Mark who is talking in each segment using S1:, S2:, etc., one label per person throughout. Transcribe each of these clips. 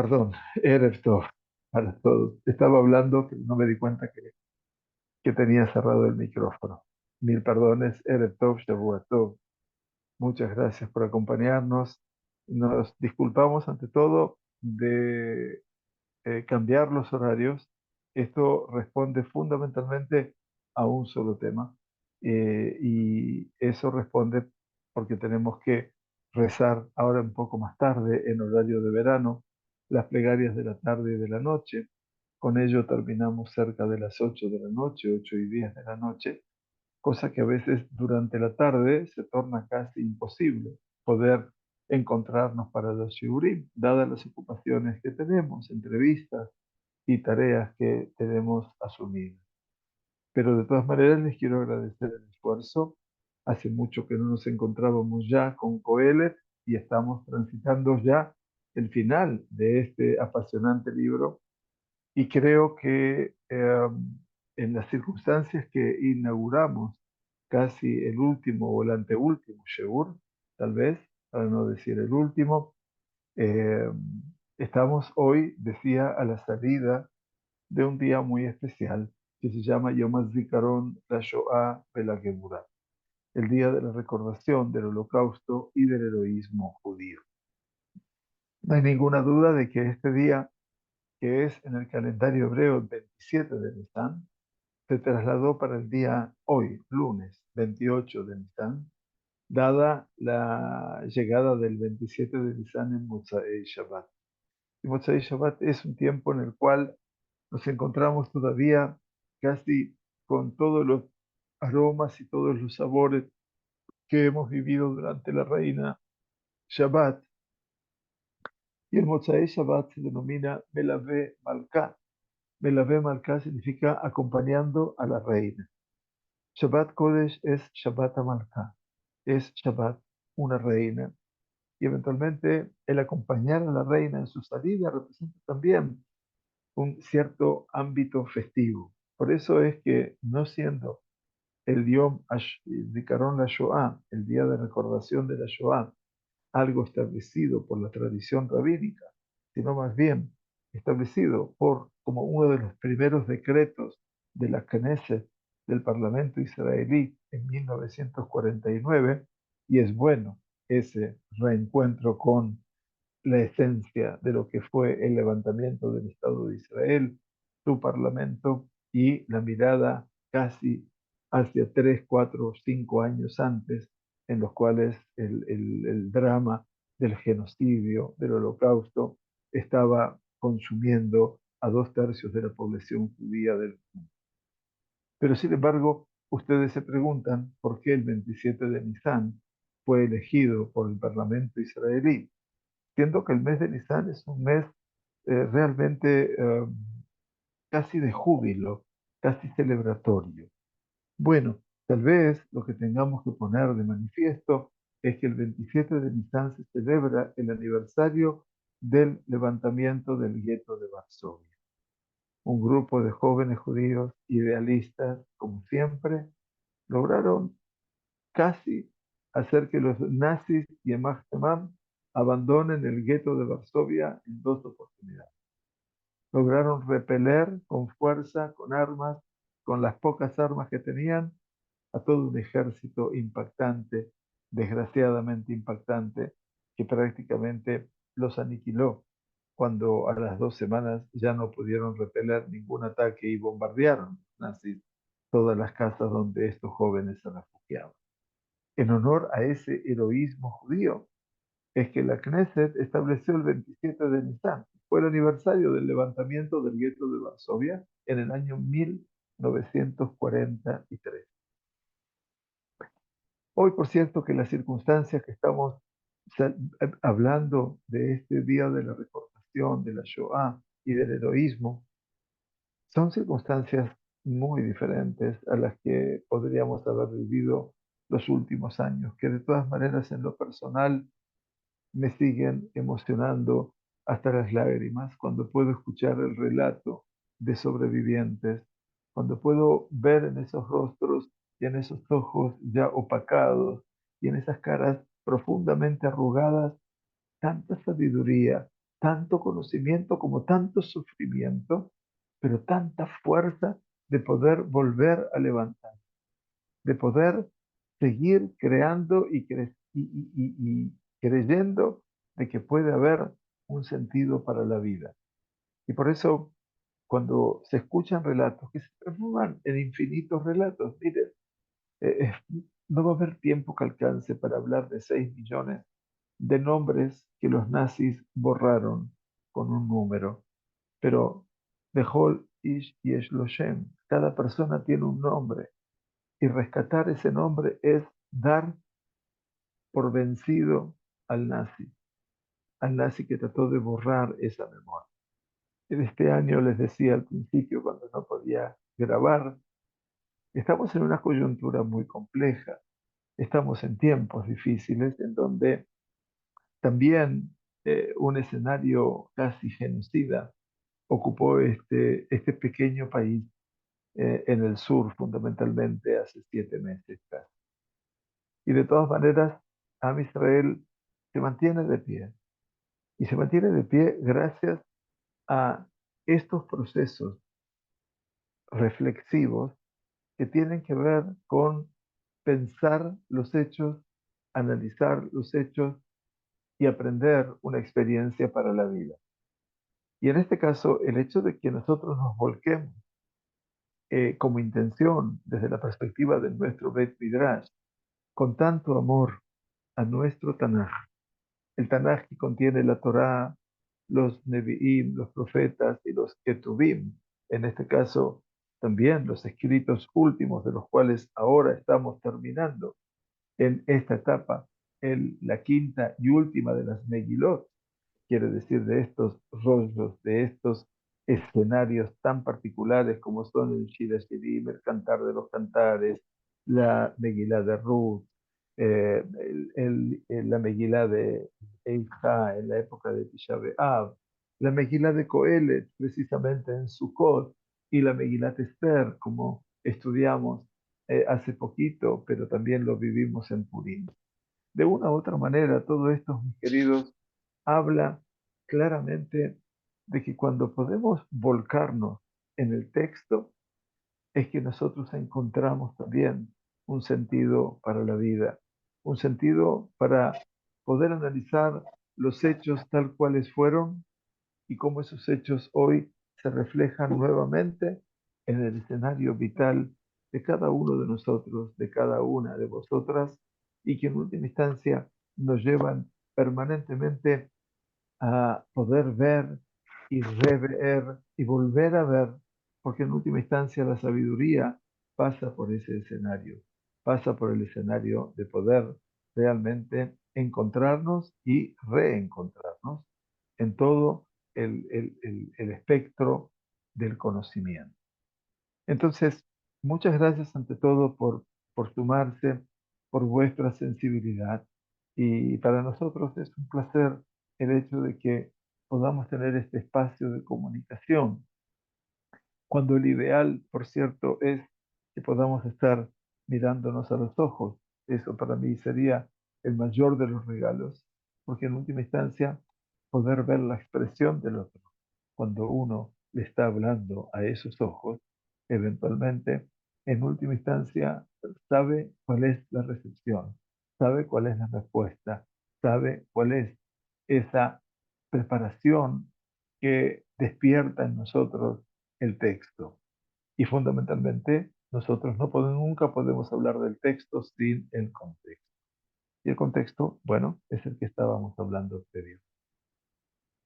S1: Perdón, Erev Tov para todos. Estaba hablando, pero no me di cuenta que tenía cerrado el micrófono. Mil perdones, Erev Tov, Shavua Tov. Muchas gracias por acompañarnos. Nos disculpamos ante todo de cambiar los horarios. Esto responde fundamentalmente a un solo tema. Y eso responde porque tenemos que rezar ahora un poco más tarde, en horario de verano, las plegarias de la tarde y de la noche. Con ello terminamos cerca de las 8 de la noche, 8 y 10 de la noche, cosa que a veces durante la tarde se torna casi imposible poder encontrarnos para los shiurim, dadas las ocupaciones que tenemos, entrevistas y tareas que tenemos asumidas. Pero de todas maneras les quiero agradecer el esfuerzo. Hace mucho que no nos encontrábamos ya con Coelet y estamos transitando ya el final de este apasionante libro y creo que en las circunstancias que inauguramos casi el último o el anteúltimo Sheur, tal vez, para no decir el último, eh, estamos hoy, decía, a la salida de un día muy especial que se llama Yom HaZikaron la Shoah Bela Geburah, el día de la recordación del holocausto y del heroísmo judío. No hay ninguna duda de que este día, que es en el calendario hebreo el 27 de Nisan, se trasladó para el día hoy, lunes 28 de Nisan, dada la llegada del 27 de Nisan en Motzei Shabbat. Y Motzei Shabbat es un tiempo en el cual nos encontramos todavía casi con todos los aromas y todos los sabores que hemos vivido durante la reina Shabbat. Y el Motzei Shabbat se denomina Melave Malká. Melave Malká significa acompañando a la reina. Shabbat Kodesh es Shabbat Malká, es Shabbat una reina. Y eventualmente el acompañar a la reina en su salida representa también un cierto ámbito festivo. Por eso es que, no siendo el Zikaron la Shoah, el día de recordación de la Shoah, algo establecido por la tradición rabínica, sino más bien establecido por como uno de los primeros decretos de la Knesset, del Parlamento israelí en 1949, y es bueno ese reencuentro con la esencia de lo que fue el levantamiento del Estado de Israel, su parlamento y la mirada casi hacia 3, 4, 5 años antes, en los cuales el drama del genocidio, del holocausto, estaba consumiendo a 2/3 de la población judía del mundo. Pero sin embargo, ustedes se preguntan por qué el 27 de Nisan fue elegido por el Parlamento israelí, siendo que el mes de Nisan es un mes realmente casi de júbilo, casi celebratorio. Bueno, tal vez lo que tengamos que poner de manifiesto es que el 27 de Nisan se celebra el aniversario del levantamiento del gueto de Varsovia. Un grupo de jóvenes judíos idealistas, como siempre, lograron casi hacer que los nazis y Yemach Temam abandonen el gueto de Varsovia en 2 oportunidades. Lograron repeler con fuerza, con armas, con las pocas armas que tenían, a todo un ejército impactante, desgraciadamente impactante, que prácticamente los aniquiló cuando a las 2 semanas ya no pudieron repeler ningún ataque y bombardearon los nazis todas las casas donde estos jóvenes se refugiaban. En honor a ese heroísmo judío, es que la Knesset estableció el 27 de Nisan. Fue el aniversario del levantamiento del gueto de Varsovia en el año 1943. Hoy, por cierto, que las circunstancias que estamos hablando de este día de la recordación de la Shoah y del heroísmo, son circunstancias muy diferentes a las que podríamos haber vivido los últimos años, que de todas maneras en lo personal me siguen emocionando hasta las lágrimas cuando puedo escuchar el relato de sobrevivientes, cuando puedo ver en esos rostros y en esos ojos ya opacados y en esas caras profundamente arrugadas tanta sabiduría tanto conocimiento como tanto sufrimiento, pero tanta fuerza de poder volver a levantar, de poder seguir creando y creyendo de que puede haber un sentido para la vida. Y por eso, cuando se escuchan relatos que se transforman en infinitos relatos, miren, eh, eh, no va a haber tiempo que alcance para hablar de 6 millones de nombres que los nazis borraron con un número. Pero Behol Ish Yesh Lo Shem, cada persona tiene un nombre y rescatar ese nombre es dar por vencido al nazi que trató de borrar esa memoria. En este año les decía al principio cuando no podía grabar, estamos en una coyuntura muy compleja, estamos en tiempos difíciles en donde también un escenario casi genocida ocupó este pequeño país en el sur, fundamentalmente hace 7 meses casi. Y de todas maneras, Am Israel se mantiene de pie. Y se mantiene de pie gracias a estos procesos reflexivos que tienen que ver con pensar los hechos, analizar los hechos y aprender una experiencia para la vida. Y en este caso, el hecho de que nosotros nos volquemos como intención desde la perspectiva de nuestro Bet Midrash, con tanto amor a nuestro Tanaj, el Tanaj que contiene la Torá, los Nevi'im, los profetas y los Ketuvim, en este caso también los escritos últimos de los cuales ahora estamos terminando en esta etapa, la quinta y última de las Megilot, quiere decir de estos rollos, de estos escenarios tan particulares como son el Shira Shirim, el Cantar de los Cantares, la Megilá de Ruth, la Megilá de Eija en la época de Tisha B'Av, la Megilá de Coelet precisamente en Sukkot y la Megilá de Esther como estudiamos hace poquito, pero también lo vivimos en Purim. De una u otra manera, todo esto, mis queridos, habla claramente de que cuando podemos volcarnos en el texto, es que nosotros encontramos también un sentido para la vida, un sentido para poder analizar los hechos tal cuales fueron y cómo esos hechos hoy se reflejan nuevamente en el escenario vital de cada uno de nosotros, de cada una de vosotras, y que en última instancia nos llevan permanentemente a poder ver y rever y volver a ver, porque en última instancia la sabiduría pasa por ese escenario, pasa por el escenario de poder realmente encontrarnos y reencontrarnos en todo el espectro del conocimiento. Entonces, muchas gracias ante todo por sumarse, por vuestra sensibilidad. Y para nosotros es un placer el hecho de que podamos tener este espacio de comunicación cuando el ideal, por cierto, es que podamos estar mirándonos a los ojos. Eso para mí sería el mayor de los regalos, porque en última instancia poder ver la expresión del otro cuando uno le está hablando a esos ojos, eventualmente, en última instancia, sabe cuál es la recepción, sabe cuál es la respuesta, sabe cuál es esa preparación que despierta en nosotros el texto. Y fundamentalmente, nosotros nunca podemos hablar del texto sin el contexto. Y el contexto, bueno, es el que estábamos hablando anterior.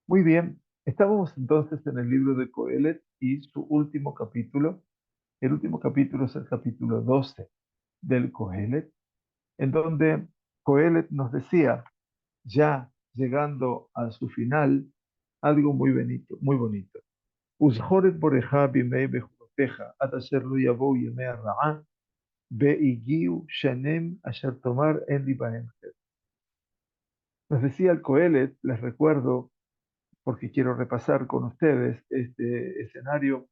S1: Muy bien, estábamos entonces en el libro de Coelet y su último capítulo. El último capítulo es el capítulo 12 del Coelet, en donde Coelet nos decía, ya llegando a su final, algo muy bonito, muy bonito. וזכור את בורך בימי בחורותיך, עד אשר לא יבואו ימי הרעה, והגיעו שנים אשר תאמר אין לי בהם חטא. Nos decía el Coelet, les recuerdo, porque quiero repasar con ustedes este escenario,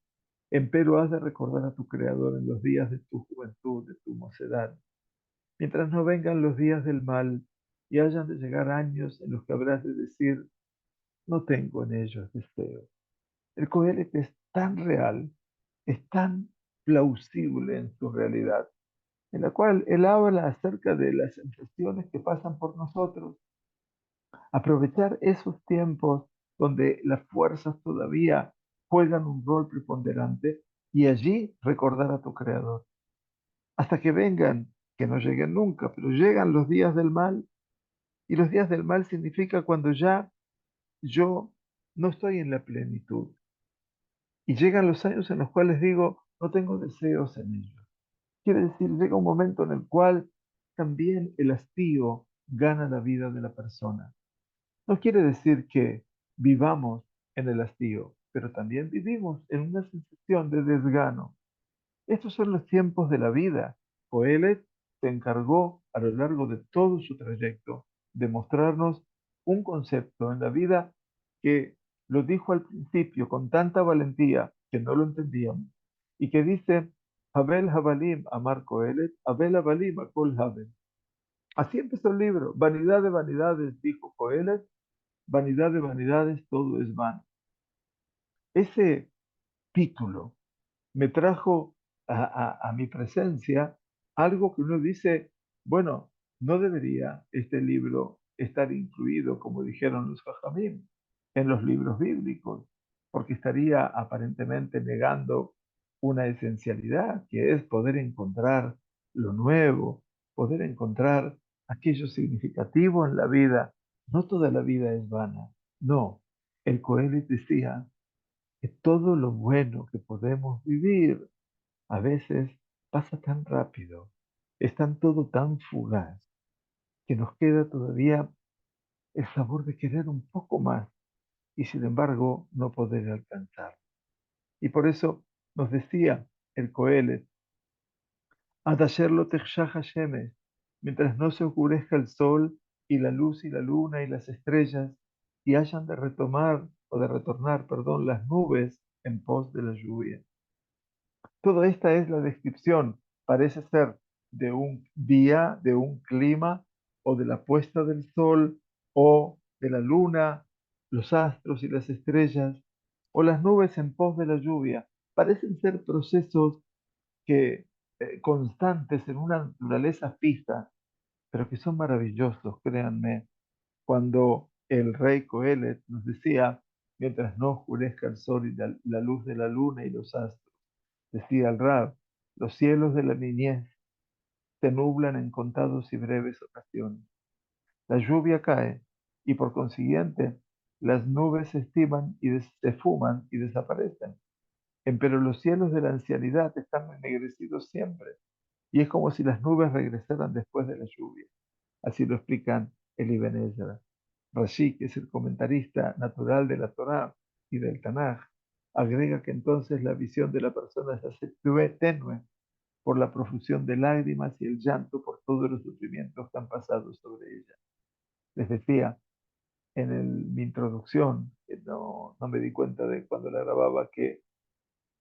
S1: empero has de recordar a tu Creador en los días de tu juventud, de tu mocedad, mientras no vengan los días del mal y hayan de llegar años en los que habrás de decir, no tengo en ellos deseo. El Coelet es tan real, es tan plausible en su realidad, en la cual él habla acerca de las sensaciones que pasan por nosotros, aprovechar esos tiempos donde las fuerzas todavía juegan un rol preponderante y allí recordar a tu Creador. Hasta que vengan, que no lleguen nunca, pero llegan los días del mal, y los días del mal significa cuando ya yo no estoy en la plenitud. Y llegan los años en los cuales digo, no tengo deseos en ellos. Quiere decir, llega un momento en el cual también el hastío gana la vida de la persona. No quiere decir que vivamos en el hastío, pero también vivimos en una sensación de desgano. Estos son los tiempos de la vida. Coelet se encargó a lo largo de todo su trayecto de mostrarnos un concepto en la vida que lo dijo al principio con tanta valentía que no lo entendíamos y que dice, Habel Habalim Amar Coelet, Habel Habalim Akol Habel. Así empezó el libro. Vanidad de vanidades, dijo Coelet, vanidad de vanidades, todo es vano. Ese título me trajo a mi presencia algo que uno dice, bueno, no debería este libro estar incluido, como dijeron los Jajamim, en los libros bíblicos, porque estaría aparentemente negando una esencialidad, que es poder encontrar lo nuevo, poder encontrar aquello significativo en la vida. No toda la vida es vana, no. El Coelet decía que todo lo bueno que podemos vivir a veces pasa tan rápido, es tan todo tan fugaz, que nos queda todavía el sabor de querer un poco más y sin embargo no poder alcanzar. Y por eso nos decía el Coelet, Ad asher lo techshah hashemesh, mientras no se oscurezca el sol y la luz y la luna y las estrellas y hayan de retomar o de retornar, perdón, las nubes en pos de la lluvia. Toda esta es la descripción, parece ser, de un día, de un clima, o de la puesta del sol, o de la luna, los astros y las estrellas, o las nubes en pos de la lluvia. Parecen ser procesos que constantes en una naturaleza fija, pero que son maravillosos, créanme. Cuando el rey Coelet nos decía, mientras no oscurezca el sol y la luz de la luna y los astros, decía el Rab, los cielos de la niñez se nublan en contados y breves ocasiones. La lluvia cae y por consiguiente las nubes se estiman y se fuman y desaparecen. Pero los cielos de la ancianidad están ennegrecidos siempre y es como si las nubes regresaran después de la lluvia. Así lo explican el Ibn Ezra. Rashi, que es el comentarista natural de la Torá y del Tanaj, agrega que entonces la visión de la persona se hace tenue por la profusión de lágrimas y el llanto por todos los sufrimientos que han pasado sobre ella. Les decía en mi introducción, que no me di cuenta de cuando la grababa, que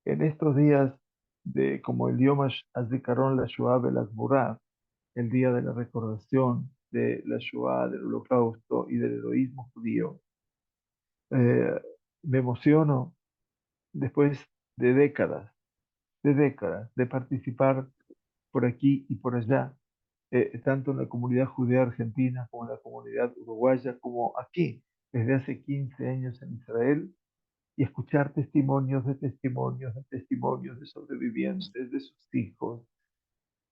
S1: en estos días de como el Yom HaZikaron la Shoah Belakburá, el día de la recordación de la Shoah, del Holocausto y del heroísmo judío, eh, me emociono después de décadas de participar por aquí y por allá, tanto en la comunidad judía argentina como en la comunidad uruguaya, como aquí, desde hace 15 años en Israel, y escuchar testimonios de sobrevivientes, de sus hijos.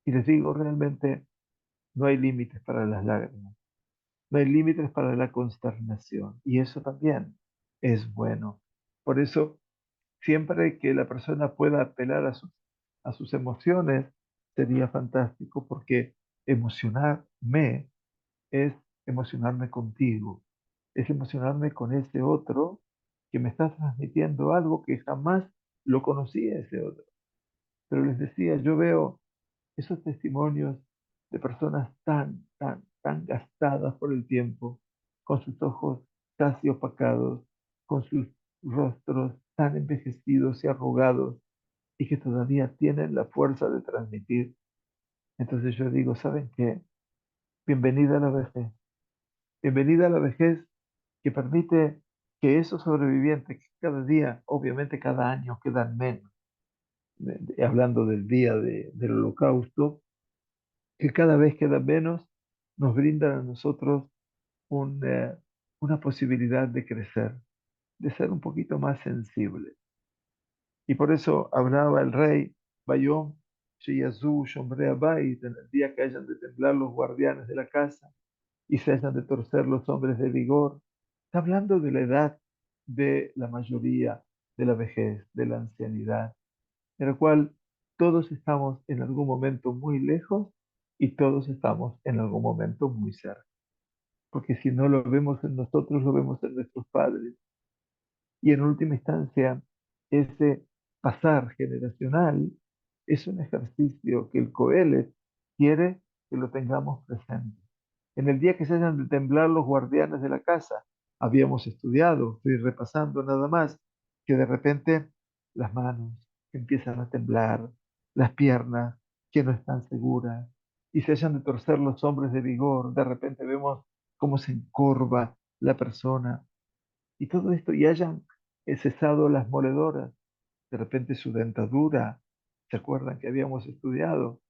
S1: Y les digo, realmente no hay límites para las lágrimas, no hay límites para la consternación, y eso también es bueno. Por eso, siempre que la persona pueda apelar a sus emociones, sería fantástico, porque emocionarme es emocionarme contigo, es emocionarme con ese otro que me está transmitiendo algo que jamás lo conocía ese otro. Pero les decía, yo veo esos testimonios de personas tan gastadas por el tiempo, con sus ojos casi opacados, con sus rostros tan envejecidos y arrugados, y que todavía tienen la fuerza de transmitir. Entonces yo digo, ¿saben qué? Bienvenida a la vejez. Bienvenida a la vejez que permite que esos sobrevivientes, que cada día, obviamente cada año quedan menos, hablando del día del holocausto, que cada vez quedan menos, nos brindan a nosotros un, una posibilidad de crecer, de ser un poquito más sensibles. Y por eso hablaba el rey, Bayón, Sheyazu, Shomrei Abayit, en el día que hayan de temblar los guardianes de la casa y se hayan de torcer los hombres de vigor. Está hablando de la edad de la mayoría, de la vejez, de la ancianidad, en la cual todos estamos en algún momento muy lejos y todos estamos en algún momento muy cerca. Porque si no lo vemos en nosotros, lo vemos en nuestros padres. Y en última instancia, ese pasar generacional es un ejercicio que el Coelet quiere que lo tengamos presente. En el día que se hayan de temblar los guardianes de la casa, habíamos estudiado, estoy repasando nada más, que de repente las manos empiezan a temblar, las piernas que no están seguras, y se hayan de torcer los hombres de vigor, de repente vemos cómo se encorva la persona, y todo esto, y hayan cesado las moledoras, de repente su dentadura, ¿se acuerdan que habíamos estudiado?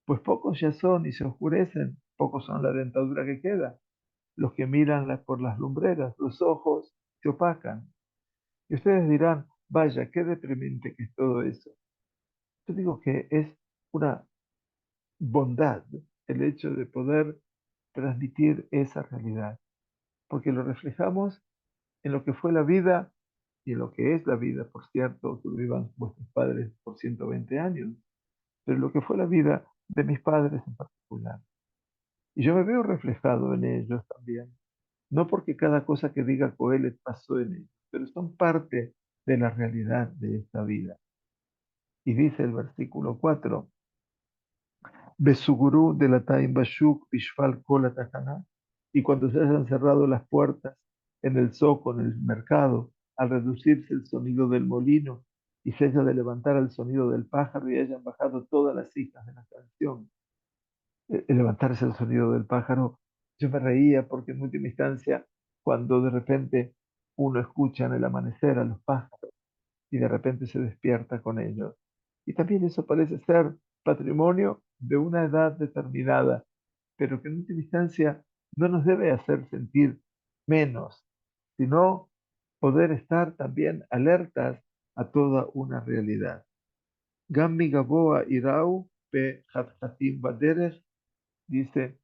S1: Pues pocos ya son y se oscurecen, pocos son la dentadura que queda. Los que miran por las lumbreras, los ojos se opacan. Y ustedes dirán, vaya, qué deprimente que es todo eso. Yo digo que es una bondad el hecho de poder transmitir esa realidad, porque lo reflejamos en lo que fue la vida y en lo que es la vida, por cierto, que vivan vuestros padres por 120 años, pero lo que fue la vida de mis padres en particular. Y yo me veo reflejado en ellos también, no porque cada cosa que diga Coelet pasó en ellos, pero son parte de la realidad de esta vida. Y dice el versículo 4, Besuguru de la Taim Bashuk Bishfal Kola Tahaná, y cuando se hayan cerrado las puertas en el zoco, en el mercado, al reducirse el sonido del molino y se haya de levantar el sonido del pájaro y hayan bajado todas las hijas de la canción, el levantarse el sonido del pájaro, yo me reía porque en última instancia, cuando de repente uno escucha en el amanecer a los pájaros y de repente se despierta con ellos. Y también eso parece ser patrimonio de una edad determinada, pero que en última instancia no nos debe hacer sentir menos, sino poder estar también alertas a toda una realidad. Gammi Gaboa Irau Pe Hathatim Baderech dice,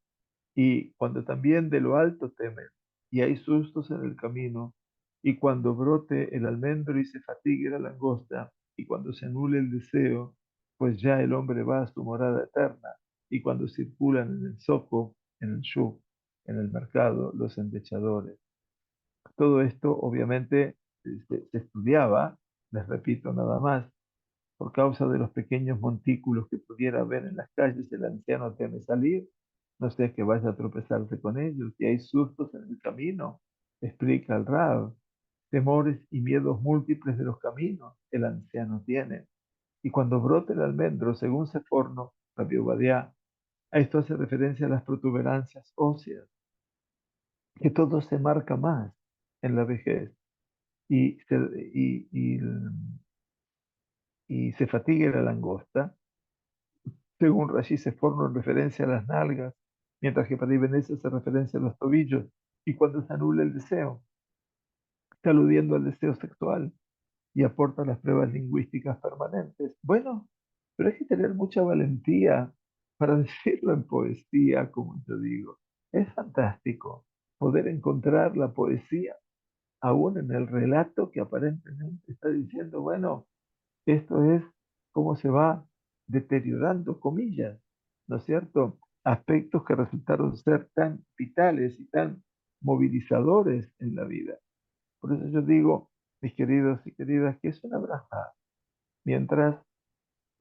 S1: y cuando también de lo alto temen, y hay sustos en el camino, y cuando brote el almendro y se fatigue la langosta, y cuando se anule el deseo, pues ya el hombre va a su morada eterna, y cuando circulan en el zoco, en el shuk, en el mercado, los endechadores. Todo esto obviamente se estudiaba, les repito nada más, por causa de los pequeños montículos que pudiera haber en las calles, el anciano teme salir, no sea que vaya a tropezarse con ellos, y hay sustos en el camino, explica el Rab, temores y miedos múltiples de los caminos el anciano tiene. Y cuando brote el almendro, según Seforno, Rabbi Obadiah, a esto hace referencia a las protuberancias óseas, que todo se marca más en la vejez y y se fatigue la langosta, según Rashi se forma en referencia a las nalgas, mientras que para Ibn Ezra se referencia a los tobillos, y cuando se anula el deseo, está aludiendo al deseo sexual y aporta las pruebas lingüísticas permanentes. Bueno, pero hay que tener mucha valentía para decirlo en poesía, como yo digo. Es fantástico poder encontrar la poesía aún en el relato que aparentemente está diciendo, bueno, esto es cómo se va deteriorando, comillas, ¿no es cierto? Aspectos que resultaron ser tan vitales y tan movilizadores en la vida. Por eso yo digo, mis queridos y queridas, que es una braja. Mientras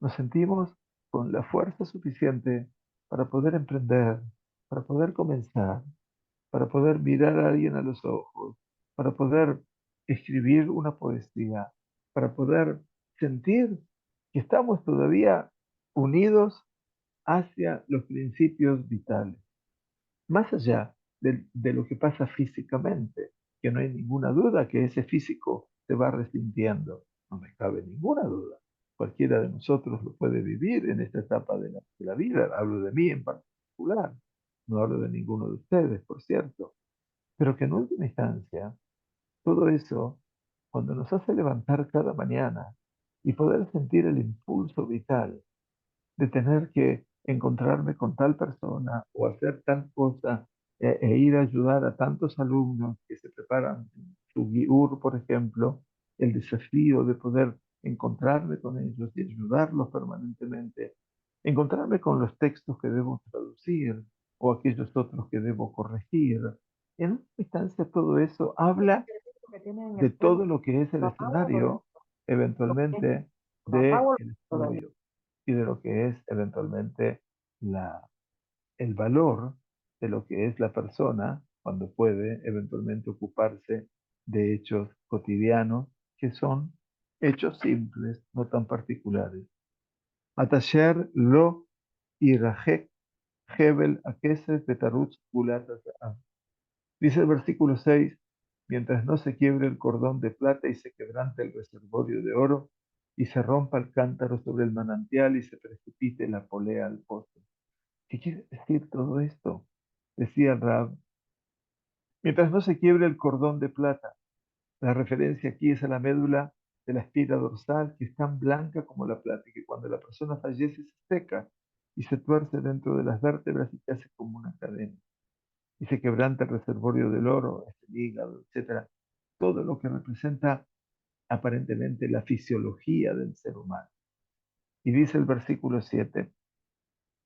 S1: nos sentimos con la fuerza suficiente para poder emprender, para poder comenzar, para poder mirar a alguien a los ojos, para poder escribir una poesía, para poder sentir que estamos todavía unidos hacia los principios vitales, más allá de lo que pasa físicamente. que no hay ninguna duda que ese físico se va resintiendo. No me cabe ninguna duda. Cualquiera de nosotros lo puede vivir en esta etapa de la vida. Hablo de mí en particular. No hablo de ninguno de ustedes, por cierto. Pero que en última instancia, todo eso, cuando nos hace levantar cada mañana y poder sentir el impulso vital de tener que encontrarme con tal persona o hacer tal cosa e ir a ayudar a tantos alumnos que se preparan su GIUR, por ejemplo, el desafío de poder encontrarme con ellos y ayudarlos permanentemente, encontrarme con los textos que debo traducir o aquellos otros que debo corregir. En una instancia todo eso habla
S2: Que tiene en
S1: de
S2: el
S1: todo
S2: fuego.
S1: lo que es el
S2: ¿Lo apago o lo dejo?
S1: escenario eventualmente
S2: ¿Lo
S1: del
S2: apago o lo dejo?
S1: estudio y de lo que es eventualmente el valor de lo que es la persona cuando puede eventualmente ocuparse de hechos cotidianos que son hechos simples, no tan particulares. Atasher lo irajek hebel akesef betarutz gulat hazahab. Dice el versículo 6, mientras no se quiebre el cordón de plata y se quebrante el reservorio de oro, y se rompa el cántaro sobre el manantial y se precipite la polea al pozo. ¿Qué quiere decir todo esto? Decía el Rab, mientras no se quiebre el cordón de plata. La referencia aquí es a la médula de la espina dorsal, que es tan blanca como la plata, y que cuando la persona fallece se seca y se tuerce dentro de las vértebras y se hace como una cadena. Y se quebranta el reservorio del oro, el hígado, etcétera. Todo lo que representa aparentemente la fisiología del ser humano. Y dice el versículo 7,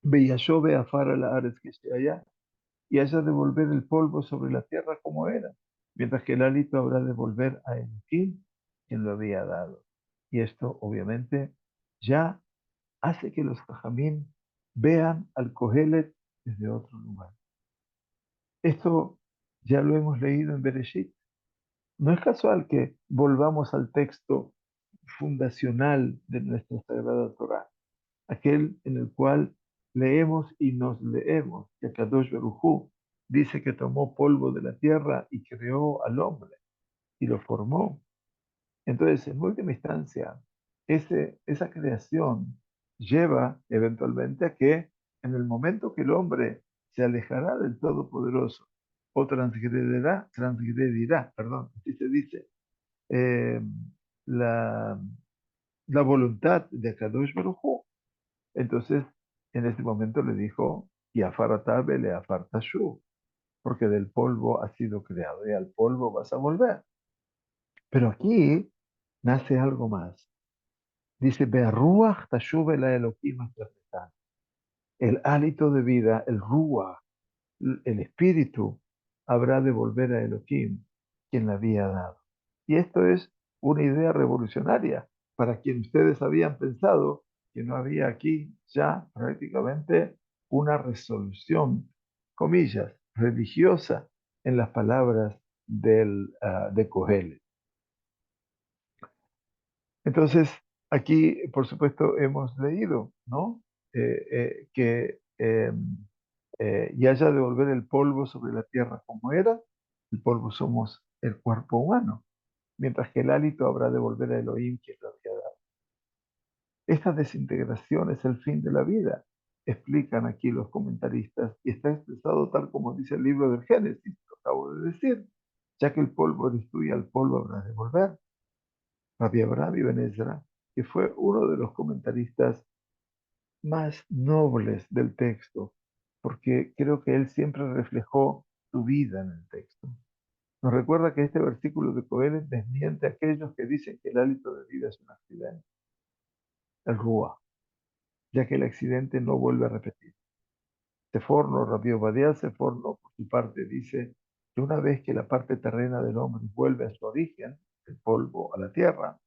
S1: Beyashove afara la ares que se allá, y haya de volver el polvo sobre la tierra como era, mientras que el hálito habrá de volver a Elohim, quien lo había dado. Y esto, obviamente, ya hace que los Jajamín vean al Kohelet desde otro lugar. Esto ya lo hemos leído en Bereshit. No es casual que volvamos al texto fundacional de nuestra Sagrada Torá, aquel en el cual leemos y nos leemos que Kadosh Baruj Hu dice que tomó polvo de la tierra y creó al hombre y lo formó. Entonces, en última instancia, esa creación lleva eventualmente a que en el momento que el hombre se alejará del Todopoderoso o transgredirá, perdón, así se dice, eh, la, la voluntad de Kadosh Baruj Hu, entonces, en ese momento le dijo, y afaratabe le afartashu, porque del polvo has sido creado y al polvo vas a volver. Pero aquí nace algo más. Dice, Be'ruach tashuve la Elohim hasta el hálito de vida, el ruach, el espíritu, habrá de volver a Elohim, quien la había dado. Y esto es una idea revolucionaria para quien ustedes habían pensado que no había aquí ya prácticamente una resolución, comillas, religiosa en las palabras de Cogelet. Entonces, aquí, por supuesto, hemos leído, ¿no? Que y haya de volver el polvo sobre la tierra como era, el polvo somos el cuerpo humano, mientras que el hálito habrá de volver a Elohim quien lo había dado. Esta desintegración es el fin de la vida, explican aquí los comentaristas, y está expresado tal como dice el libro del Génesis, lo acabo de decir, ya que el polvo eres tú y al polvo habrá de volver. Rabbi Abraham Ibn Ezra, que fue uno de los comentaristas más nobles del texto, porque creo que él siempre reflejó su vida en el texto. Nos recuerda que este versículo de Coelet desmiente a aquellos que dicen que el hálito de vida es un accidente, el Ruah, ya que el accidente no vuelve a repetir. Seforno, Rabbi Obadiah Seforno, por su parte, dice que una vez que la parte terrena del hombre vuelve a su origen, el polvo a la tierra,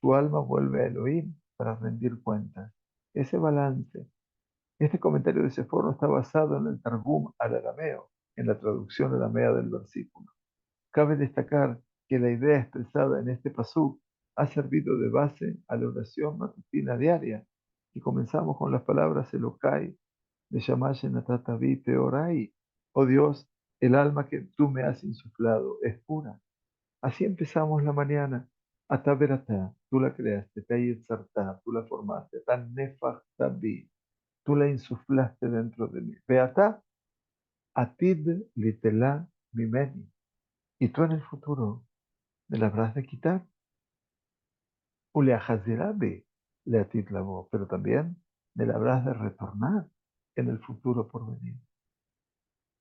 S1: su alma vuelve a Elohim para rendir cuentas. Ese balance. Este comentario de ese foro está basado en el Targum al arameo, en la traducción aramea del versículo. Cabe destacar que la idea expresada en este pasú ha servido de base a la oración matutina diaria, y comenzamos con las palabras Elokai de Shamash Natatavi Teorai, oh Dios, el alma que tú me has insuflado es pura. Así empezamos la mañana. Ata Beratá, tú la creaste, Tayitzartá, tú la formaste, Tan Nefach Tabi, tú la insuflaste dentro de mí. Beatá, Atid Litelá Mimeni. Y tú en el futuro me la habrás de quitar. Uleajazirabe, le Atid Labo, pero también me la habrás de retornar en el futuro por venir.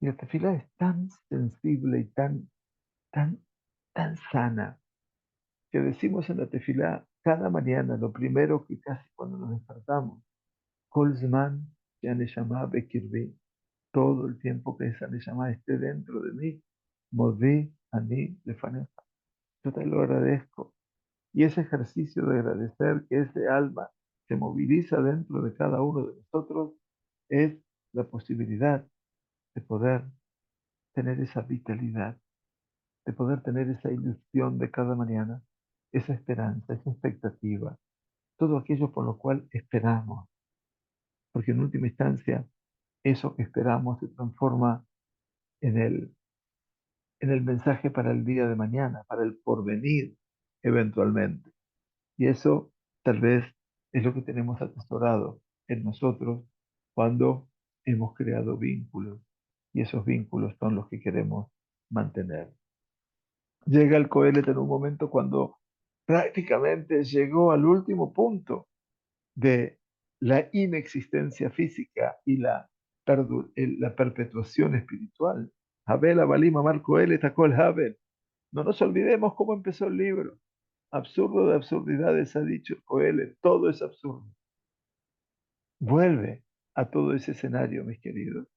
S1: Y la tefila es tan sensible y tan, tan sana que decimos en la tefilá cada mañana, lo primero que casi cuando nos despertamos, Kol Zman Yaneshama Bekirbi, todo el tiempo que esa Neshama esté dentro de mí, Modé Ani Lefaneja. Yo te lo agradezco. Y ese ejercicio de agradecer que ese alma se moviliza dentro de cada uno de nosotros es la posibilidad de poder tener esa vitalidad, de poder tener esa ilusión de cada mañana, esa esperanza, esa expectativa, todo aquello por lo cual esperamos, porque en última instancia eso que esperamos se transforma en el mensaje para el día de mañana, para el porvenir eventualmente. Y eso tal vez es lo que tenemos atesorado en nosotros cuando hemos creado vínculos y esos vínculos son los que queremos mantener. Llega el Coelet en un momento cuando prácticamente llegó al último punto de la inexistencia física y la perpetuación espiritual. Abel, Abalim, Amar Coelet, Akol Habel. No nos olvidemos cómo empezó el libro. Absurdo de absurdidades ha dicho Coelet, todo es absurdo. Vuelve a todo ese escenario, mis queridos.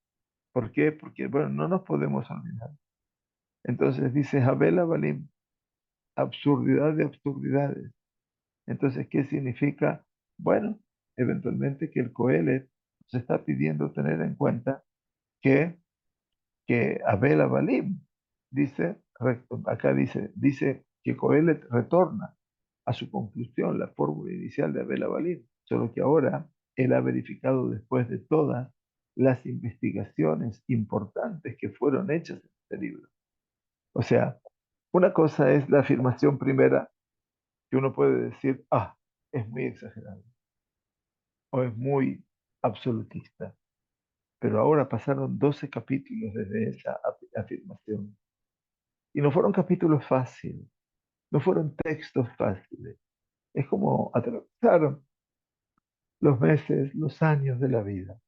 S1: ¿Por qué? Porque, bueno, no nos podemos olvidar. Entonces dice Abel, Abalim, absurdidad de absurdidades. Entonces, ¿qué significa? Bueno, eventualmente que el Coelet se está pidiendo tener en cuenta que, que Abel Abalim dice, acá dice que Coelet retorna a su conclusión, la fórmula inicial de Abel Abalim, solo que ahora él ha verificado después de todas las investigaciones importantes que fueron hechas en este libro. O sea, una cosa es la afirmación primera que uno puede decir, es muy exagerado o es muy absolutista. Pero ahora pasaron 12 capítulos desde esa afirmación. Y no fueron capítulos fáciles, no fueron textos fáciles. Es como atravesar los meses, los años de la vida.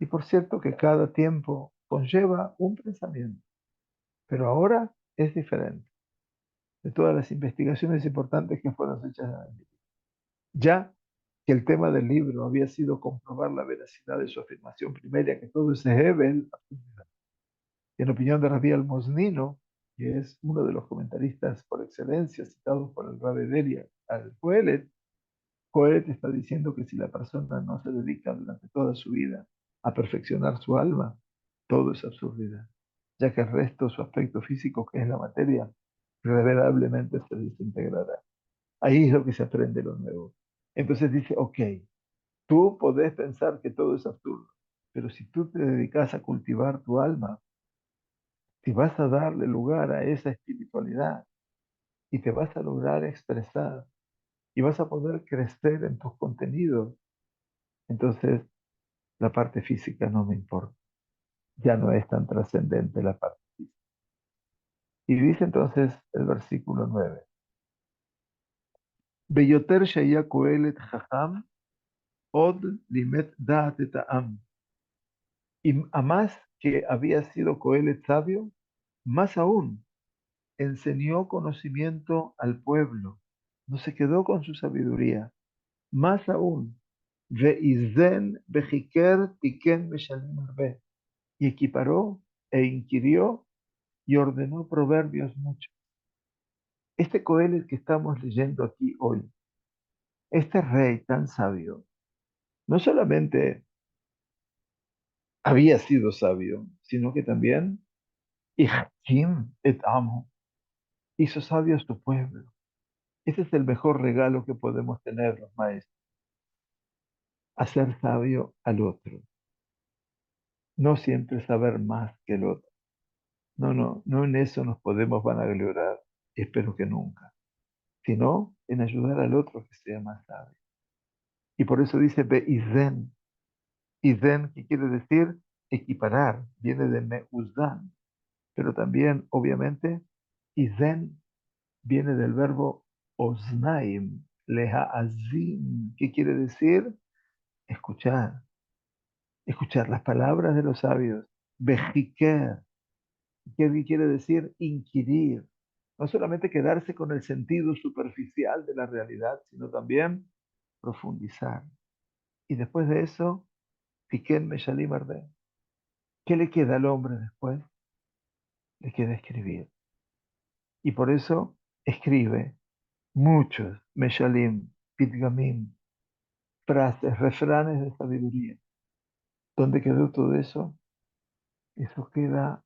S1: Y por cierto que cada tiempo conlleva un pensamiento, pero ahora es diferente de todas las investigaciones importantes que fueron hechas en el libro. Ya que el tema del libro había sido comprobar la veracidad de su afirmación primera, que todo es Hebel, y en opinión de Rabbi al-Moznino, que es uno de los comentaristas por excelencia citados por el Rabbi Deria al Coelet está diciendo que si la persona no se dedica durante toda su vida a perfeccionar su alma, todo es absurdidad, ya que el resto, su aspecto físico, que es la materia, irreversiblemente se desintegrará. Ahí es lo que se aprende lo nuevo. Entonces dice, ok, tú podés pensar que todo es absurdo, pero si tú te dedicas a cultivar tu alma, si vas a darle lugar a esa espiritualidad y te vas a lograr expresar y vas a poder crecer en tus contenidos, entonces la parte física no me importa. Ya no es tan trascendente la parte física. Y dice entonces el versículo 9. Beyoter shaya kohelet jajam od limet da'at et ha'am. Y a más que había sido Coelet sabio, más aún enseñó conocimiento al pueblo. No se quedó con su sabiduría. Más aún, ve'izen bejiker tiken meshalim harbe. Y equiparó e inquirió y ordenó proverbios muchos. Este Coelet que estamos leyendo aquí hoy, este rey tan sabio, no solamente había sido sabio, sino que también, y Hakim et amo, hizo sabio a su pueblo. Ese es el mejor regalo que podemos tener los maestros, hacer sabio al otro, no siempre saber más que el otro. no en eso nos podemos vanagloriar, espero que nunca, sino en ayudar al otro que sea más sabio. Y por eso dice Be'izen. Izen, que quiere decir equiparar, viene de Meuzan, pero también, obviamente, Izen viene del verbo Oznaim, Lehaazim, que quiere decir escuchar, escuchar las palabras de los sabios. Bejiker, que quiere decir inquirir. No solamente quedarse con el sentido superficial de la realidad, sino también profundizar. Y después de eso, Tiken Meshalim Arde. ¿Qué le queda al hombre después? Le queda escribir. Y por eso escribe muchos Meshalim, Pitgamim, frases, refranes de sabiduría. ¿Dónde quedó todo eso? Eso queda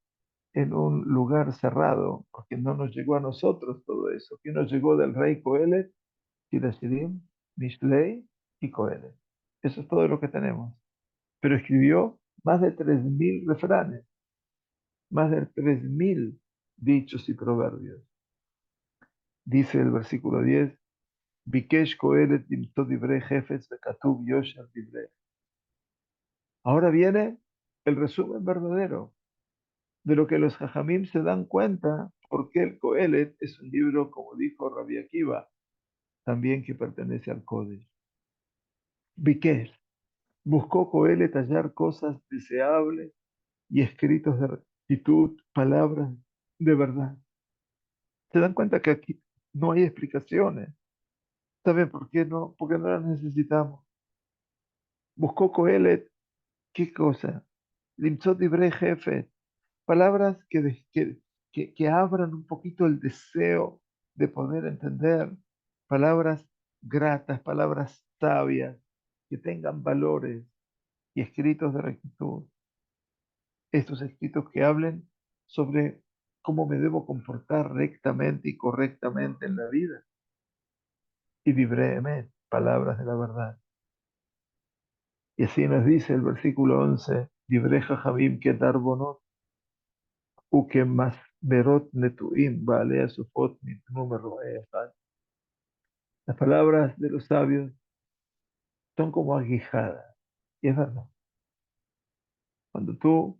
S1: en un lugar cerrado, porque no nos llegó a nosotros todo eso. Que nos llegó del rey Coelet, Shirashirim, Mishlei y Coelet. Eso es todo lo que tenemos. Pero escribió más de 3.000 refranes, más de 3.000 dichos y proverbios. Dice el versículo 10, Bikesh Kohelet limtó divrei jefes bekatuv yosher divrei. Ahora viene el resumen verdadero de lo que los Jajamim se dan cuenta, porque el Kohelet es un libro, como dijo Rabbi Akiva, también que pertenece al Kodesh. Bikesh buscó Kohelet hallar cosas deseables y escritos de rectitud, palabras de verdad. Se dan cuenta que aquí no hay explicaciones. ¿Saben por qué no? Porque no las necesitamos. Buscó Coelet, ¿qué cosa? Limtzot divrei jefe, palabras que abran un poquito el deseo de poder entender, palabras gratas, palabras sabias, que tengan valores y escritos de rectitud. Estos escritos que hablen sobre cómo me debo comportar rectamente y correctamente en la vida. Y divrei emet, palabras de la verdad. Y así nos dice el versículo 11, Dibreja Javim Ketar Bonot, Uke Mas Berot Netuim, Balea Sufot Número. Las palabras de los sabios son como aguijadas. Y es verdad. Cuando tú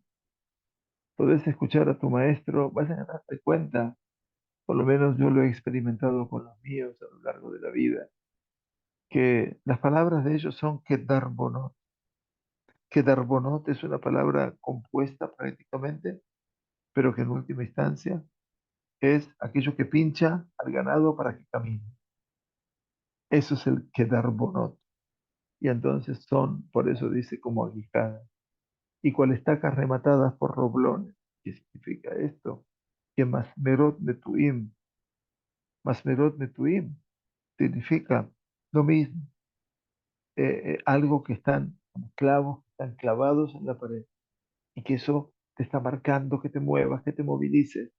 S1: podés escuchar a tu maestro, vas a darte cuenta, por lo menos yo lo he experimentado con los míos a lo largo de la vida, que las palabras de ellos son Ketar Bonot. Ketar Bonot es una palabra compuesta prácticamente, pero que en última instancia es aquello que pincha al ganado para que camine. Eso es el quedar bonot. Y entonces son, por eso dice, como aguijadas. Y cual estacas rematadas por roblones. ¿Qué significa esto? Que masmerot metuim, significa lo mismo. Algo que están como clavos, que están clavados en la pared. Y que eso te está marcando que te muevas, que te movilices.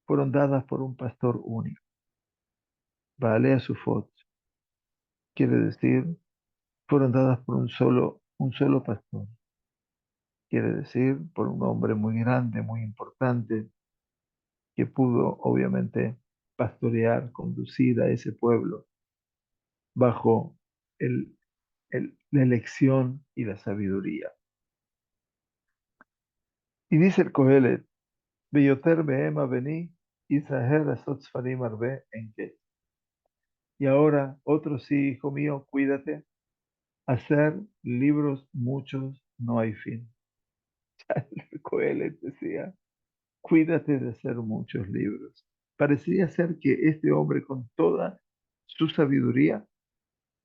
S1: Fueron dadas por un pastor único. Vale a su foto. Quiere decir fueron dadas por un solo pastor. Quiere decir, por un hombre muy grande, muy importante, que pudo obviamente pastorear, conducir a ese pueblo bajo la elección y la sabiduría. Y dice el Cohelet, Beyoter Behema Beni, Israel Asot Sfarim Arbe en que. Y ahora, otro sí, hijo mío, cuídate, hacer libros muchos no hay fin. El Cohelet decía, cuídate de hacer muchos libros. Parecería ser que este hombre, con toda su sabiduría,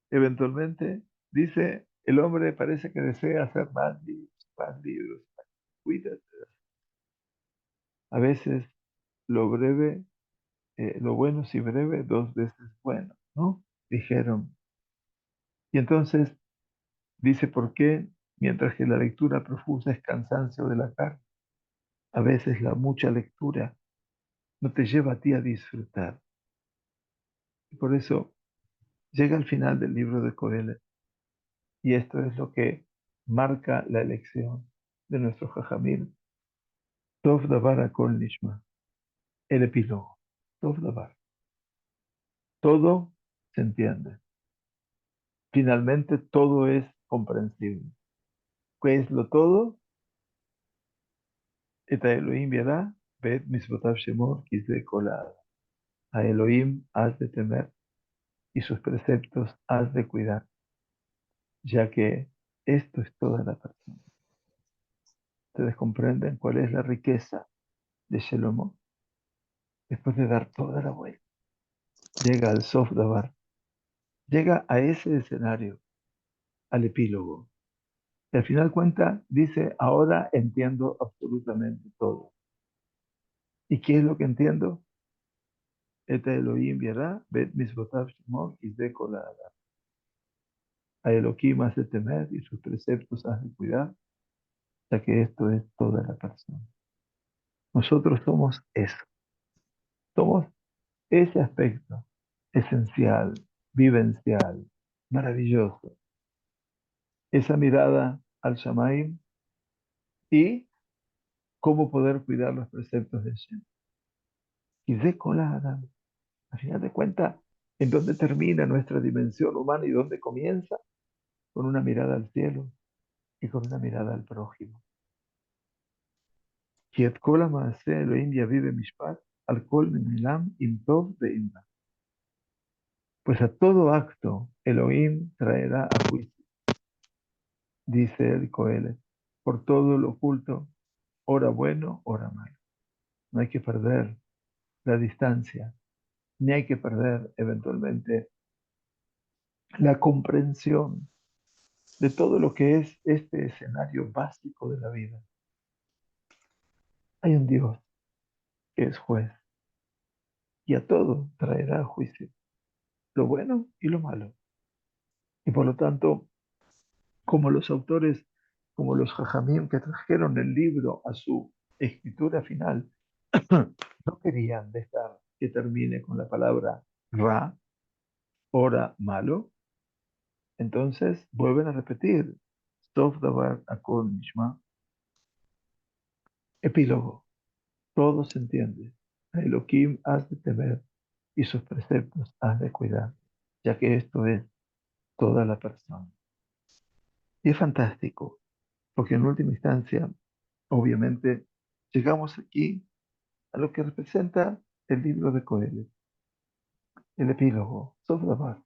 S1: eventualmente dice, el hombre parece que desea hacer más libros, más libros. Cuídate. A veces lo breve, lo bueno si breve, dos veces bueno, ¿no? Dijeron. Y entonces dice, ¿por qué? Mientras que la lectura profusa es cansancio de la carne, a veces la mucha lectura no te lleva a ti a disfrutar. Y por eso llega al final del libro de Coelet y esto es lo que marca la elección de nuestro Jajamil Tov davar hakol nishma. El epílogo. Tov davar. Todo se entiende. Finalmente todo es comprensible. ¿Qué es lo todo? Et a Elohim yadá, ve'et mitzvotav shemor, ki ze kol ha'adam. A Elohim has de temer y sus preceptos has de cuidar, ya que esto es toda la persona. Ustedes comprenden cuál es la riqueza de Shelomo. Después de dar toda la vuelta, llega al Sof Davar, llega a ese escenario, al epílogo. Y al final cuenta, dice, ahora entiendo absolutamente todo. ¿Y qué es lo que entiendo? Et Elohim yirá, bet mitzvotav shemor, y ze kol ha'adam. A Elohim has de temer y sus preceptos has de cuidar, ya que esto es toda la persona. Nosotros somos eso, somos ese aspecto esencial, vivencial, maravilloso, esa mirada al Shamaim y cómo poder cuidar los preceptos de Shem. Y de colada, al final de cuentas, en dónde termina nuestra dimensión humana y dónde comienza, con una mirada al cielo y con una mirada al prójimo. כי את כל המעשה אלוהים יביא במשפט על כל מנהלם עם טוב ועם רע. Pues a todo acto Elohim traerá a juicio, dice el Coelet, por todo lo oculto, ora bueno, ora malo. No hay que perder la distancia, ni hay que perder eventualmente la comprensión de todo lo que es este escenario básico de la vida. Hay un Dios que es juez y a todo traerá a juicio, lo bueno y lo malo. Y por lo tanto, como los autores, como los Jajamim que trajeron el libro a su escritura final, no querían dejar que termine con la palabra Ra, hora malo, entonces vuelven a repetir, Sof Davar Akol Nishma, epílogo, todo se entiende, a Elohim has de temer y sus preceptos has de cuidar, ya que esto es toda la persona. Y es fantástico, porque en última instancia, obviamente, llegamos aquí a lo que representa el libro de Coelet, el epílogo, Sof Davar.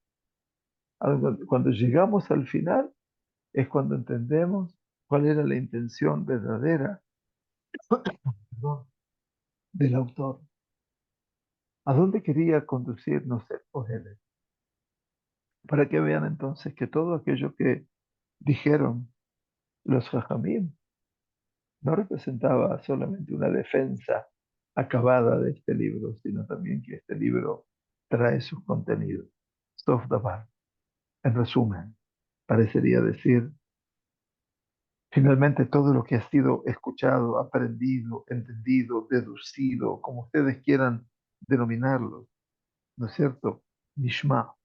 S1: Cuando llegamos al final es cuando entendemos cuál era la intención verdadera, perdón, del autor. ¿A dónde quería conducirnos el Coelet? Para que vean entonces que todo aquello que dijeron los Jajamim no representaba solamente una defensa acabada de este libro, sino también que este libro trae sus contenidos. Sof Davar. En resumen, parecería decir, finalmente todo lo que ha sido escuchado, aprendido, entendido, deducido, como ustedes quieran denominarlo, ¿no es cierto? Nishma,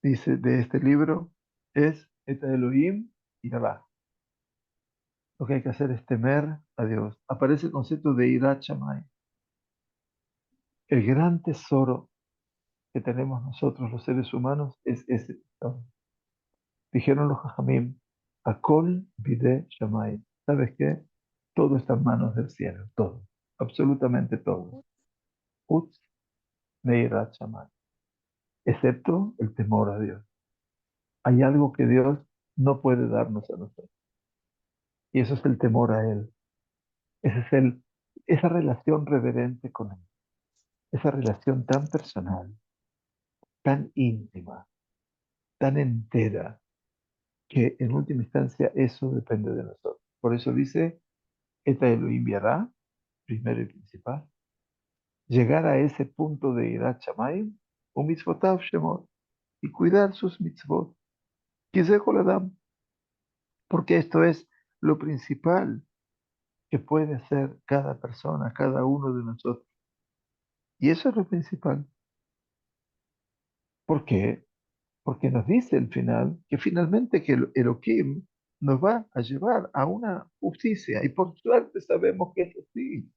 S1: dice de este libro, es Et Elohim y Alá. Lo que hay que hacer es temer a Dios. Aparece el concepto de Irat Shammai, el gran tesoro que tenemos nosotros los seres humanos es ese tesoro. Dijeron los Jajamim, Akol Bide Shammai. ¿Sabes qué? Todo está en manos del cielo, todo, absolutamente todo. Utz Neirat Shammai, excepto el temor a Dios. Hay algo que Dios no puede darnos a nosotros, y eso es el temor a Él. Ese es esa relación reverente con Él, esa relación tan personal, tan íntima, tan entera, que en última instancia eso depende de nosotros. Por eso dice, Eta Elohim Yará, primero y principal, llegar a ese punto de Irat Shamayim, o mitzvotav shemot, y cuidar sus mitzvot, Kizeh Adam, porque esto es lo principal que puede hacer cada persona, cada uno de nosotros. Y eso es lo principal. ¿Por qué? Porque nos dice el final que finalmente que el Elohim nos va a llevar a una justicia. Y por suerte sabemos que es así,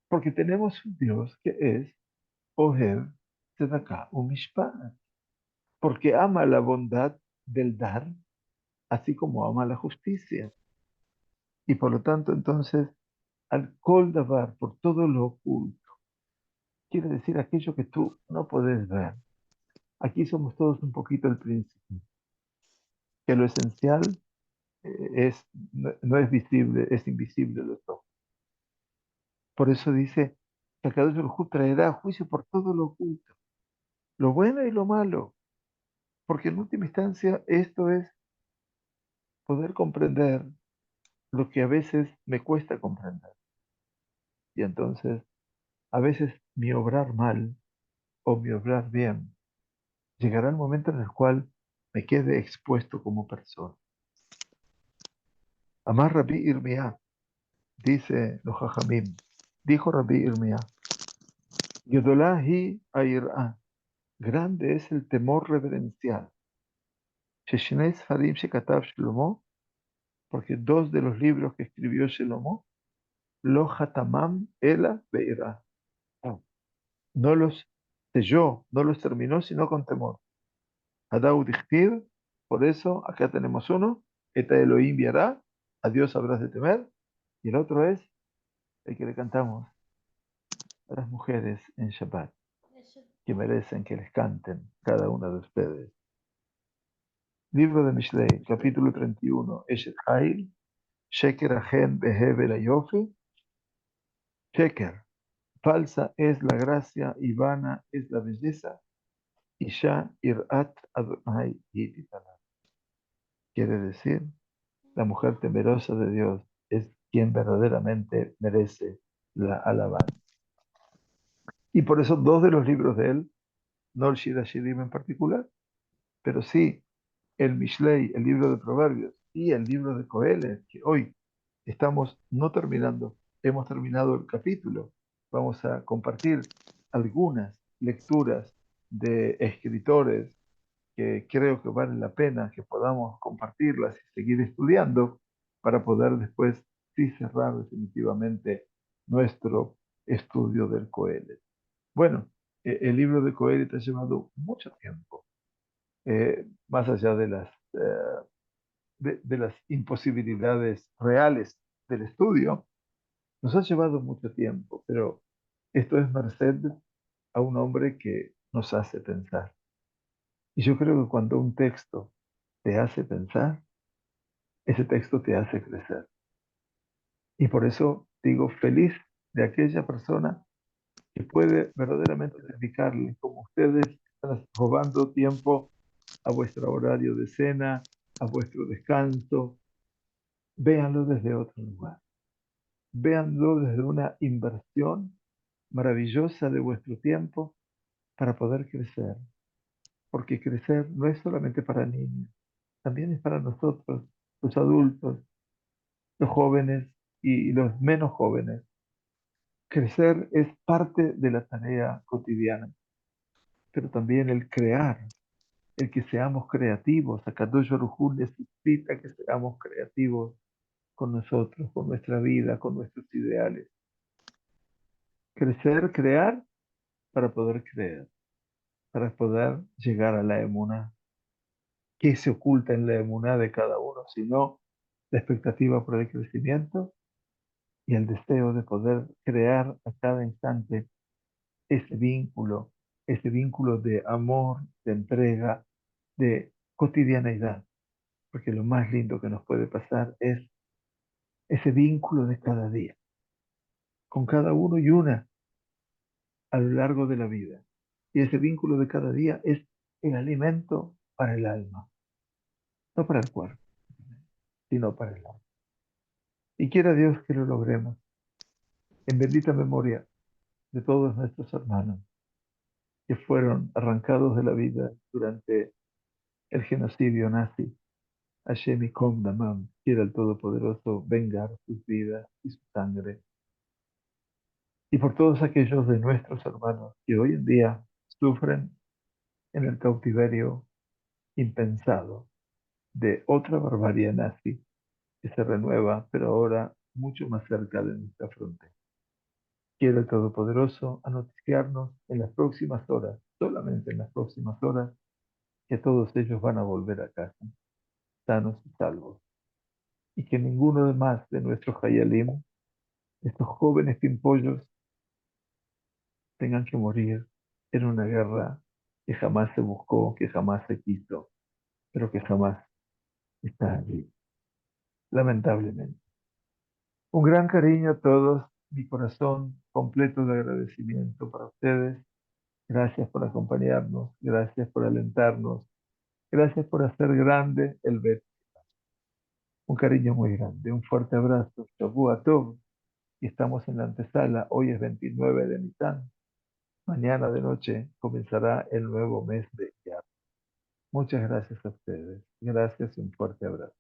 S1: porque tenemos un Dios que es Ohev Tzedakah Umishpat, porque ama la bondad del dar, así como ama la justicia. Y por lo tanto, entonces, al Kol Davar, por todo lo oculto, quiere decir aquello que tú no puedes ver. Aquí somos todos un poquito el príncipe, que lo esencial no es visible, es invisible a los ojos. Por eso dice que Akadosh Baruj Hu traerá juicio por todo lo oculto, lo bueno y lo malo, porque en última instancia esto es poder comprender lo que a veces me cuesta comprender. Y entonces, a veces mi obrar mal o mi obrar bien, llegará el momento en el cual me quede expuesto como persona. Amar Rabbi Irmía, dice los Jajamim, dijo Rabbi Irmía, Gedolá hi ayirá, grande es el temor reverencial. Sheshnei Sfarim shekatav Shlomo, porque dos de los libros que escribió Shlomo, lo hatamam ela beirá. No los selló, no los terminó, sino con temor. Hadau dichtiv, por eso acá tenemos uno, Eta Elohim viará, a Dios habrás de temer, y el otro es el que le cantamos a las mujeres en Shabbat, que merecen que les canten cada una de ustedes. Libro de Mishlei, capítulo 31, Eshet Hail, Sheker Ahen Behevel Ayofi, Sheker, falsa es la gracia y vana es la belleza, Isha Irat Adonai Yititana. Quiere decir, la mujer temerosa de Dios es quien verdaderamente merece la alabanza. Y por eso dos de los libros de él, no el Shira Shirim en particular, pero sí el Mishlei, el libro de Proverbios, y el libro de Coelet, que hoy estamos no terminando, hemos terminado el capítulo. Vamos a compartir algunas lecturas de escritores que creo que vale la pena que podamos compartirlas y seguir estudiando para poder después sí cerrar definitivamente nuestro estudio del Coelet. Bueno, el libro de Coelet ha llevado mucho tiempo, más allá de las imposibilidades reales del estudio, nos ha llevado mucho tiempo, pero esto es merced a un hombre que nos hace pensar. Y yo creo que cuando un texto te hace pensar, ese texto te hace crecer. Y por eso digo feliz de aquella persona que puede verdaderamente dedicarle, como ustedes están robando tiempo a vuestro horario de cena, a vuestro descanso, véanlo desde otro lugar. Véanlo desde una inversión maravillosa de vuestro tiempo para poder crecer. Porque crecer no es solamente para niños, también es para nosotros, los adultos, los jóvenes y los menos jóvenes. Crecer es parte de la tarea cotidiana, pero también el crear, el que seamos creativos. Akadosh Baruj Hu necesita que seamos creativos con nosotros, con nuestra vida, con nuestros ideales. Crecer, crear para poder creer, para poder llegar a la emuná. ¿Qué se oculta en la emuná de cada uno? Sino la expectativa por el crecimiento y el deseo de poder crear a cada instante ese vínculo de amor, de entrega, de cotidianeidad. Porque lo más lindo que nos puede pasar es ese vínculo de cada día, con cada uno y una a lo largo de la vida. Y ese vínculo de cada día es el alimento para el alma, no para el cuerpo, sino para el alma. Y quiera Dios que lo logremos en bendita memoria de todos nuestros hermanos que fueron arrancados de la vida durante el genocidio nazi. Hashem Yikom Damam, quiera el Todopoderoso vengar sus vidas y su sangre. Y por todos aquellos de nuestros hermanos que hoy en día sufren en el cautiverio impensado, de otra barbarie nazi que se renueva, pero ahora mucho más cerca de nuestra frontera. Quiero el Todopoderoso anoticiarnos en las próximas horas, solamente en las próximas horas, que todos ellos van a volver a casa, sanos y salvos, y que ninguno de más de nuestros Hayalim, estos jóvenes pimpollos, tengan que morir en una guerra que jamás se buscó, que jamás se quiso, pero que jamás está allí, lamentablemente. Un gran cariño a todos, mi corazón completo de agradecimiento para ustedes. Gracias por acompañarnos, gracias por alentarnos, gracias por hacer grande el Bet. Un cariño muy grande, un fuerte abrazo. Shavua Tov. Y estamos en la antesala. Hoy es 29 de Nisan. Mañana de noche comenzará el nuevo mes de Iyar. Muchas gracias a ustedes. Gracias y un fuerte abrazo.